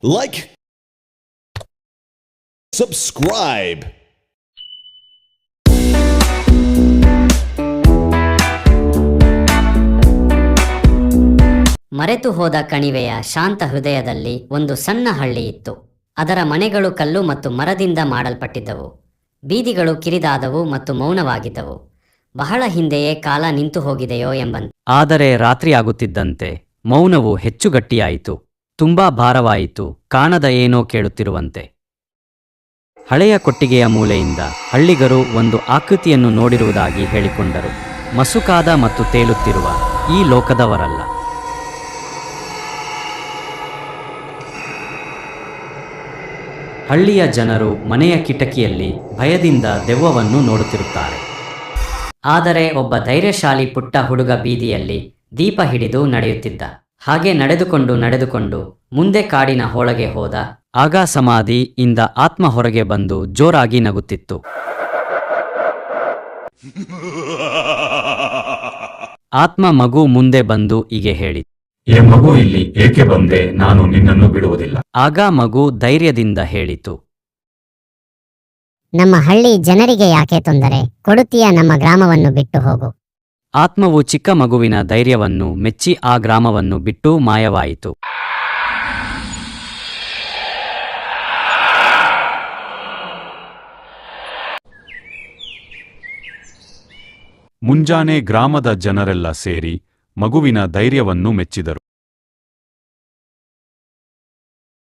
Like, subscribe. ಮರೆತು ಹೋದ ಕಣಿವೆಯ ಶಾಂತ ಹೃದಯದಲ್ಲಿ ಒಂದು ಸಣ್ಣ ಹಳ್ಳಿ ಇತ್ತು. ಅದರ ಮನೆಗಳು ಕಲ್ಲು ಮತ್ತು ಮರದಿಂದ ಮಾಡಲ್ಪಟ್ಟಿದ್ದವು. ಬೀದಿಗಳು ಕಿರಿದಾದವು ಮತ್ತು ಮೌನವಾಗಿದ್ದವು. ಬಹಳ ಹಿಂದೆಯೇ ಕಾಲ ನಿಂತು ಹೋಗಿದೆಯೋ ಎಂಬಂತೆ. ಆದರೆ ರಾತ್ರಿಯಾಗುತ್ತಿದ್ದಂತೆ ಮೌನವು ಹೆಚ್ಚು ಗಟ್ಟಿಯಾಯಿತು. ತುಂಬಾ ಭಾರವಾಯಿತು, ಕಾಣದ ಏನೋ ಕೇಳುತ್ತಿರುವಂತೆ. ಹಳೆಯ ಕೊಟ್ಟಿಗೆಯ ಮೂಲೆಯಿಂದ ಹಳ್ಳಿಗರು ಒಂದು ಆಕೃತಿಯನ್ನು ನೋಡಿರುವುದಾಗಿ ಹೇಳಿಕೊಂಡರು. ಮಸುಕಾದ ಮತ್ತು ತೇಲುತ್ತಿರುವ ಈ ಲೋಕದವರಲ್ಲ. ಹಳ್ಳಿಯ ಜನರು ಮನೆಯ ಕಿಟಕಿಯಲ್ಲಿ ಭಯದಿಂದ ದೆವ್ವವನ್ನು ನೋಡುತ್ತಿರುತ್ತಾರೆ. ಆದರೆ ಒಬ್ಬ ಧೈರ್ಯಶಾಲಿ ಪುಟ್ಟ ಹುಡುಗ ಬೀದಿಯಲ್ಲಿ ದೀಪ ಹಿಡಿದು ನಡೆಯುತ್ತಿದ್ದ. ಹಾಗೆ ನಡೆದುಕೊಂಡು ಮುಂದೆ ಕಾಡಿನ ಒಳಗೆ ಹೋದ. ಆಗ ಸಮಾಧಿಯಿಂದ ಆತ್ಮ ಹೊರಗೆ ಬಂದು ಜೋರಾಗಿ ನಗುತ್ತಿತ್ತು. ಆತ್ಮ ಮಗು ಮುಂದೆ ಬಂದು ಹೀಗೆ ಹೇಳಿ, ಏ ಮಗು, ಇಲ್ಲಿ ಏಕೆ ಬಂದೆ? ನಾನು ನಿನ್ನನ್ನು ಬಿಡುವುದಿಲ್ಲ. ಆಗ ಮಗು ಧೈರ್ಯದಿಂದ ಹೇಳಿತು, ನಮ್ಮ ಹಳ್ಳಿ ಜನರಿಗೆ ಯಾಕೆ ತೊಂದರೆ ಕೊಡುತ್ತೀಯ? ನಮ್ಮ ಗ್ರಾಮವನ್ನು ಬಿಟ್ಟು ಹೋಗು. ಆತ್ಮವು ಚಿಕ್ಕ ಮಗುವಿನ ಧೈರ್ಯವನ್ನು ಮೆಚ್ಚಿ ಆ ಗ್ರಾಮವನ್ನು ಬಿಟ್ಟು ಮಾಯವಾಯಿತು. ಮುಂಜಾನೆ ಗ್ರಾಮದ ಜನರೆಲ್ಲ ಸೇರಿ ಮಗುವಿನ ಧೈರ್ಯವನ್ನು ಮೆಚ್ಚಿದರು.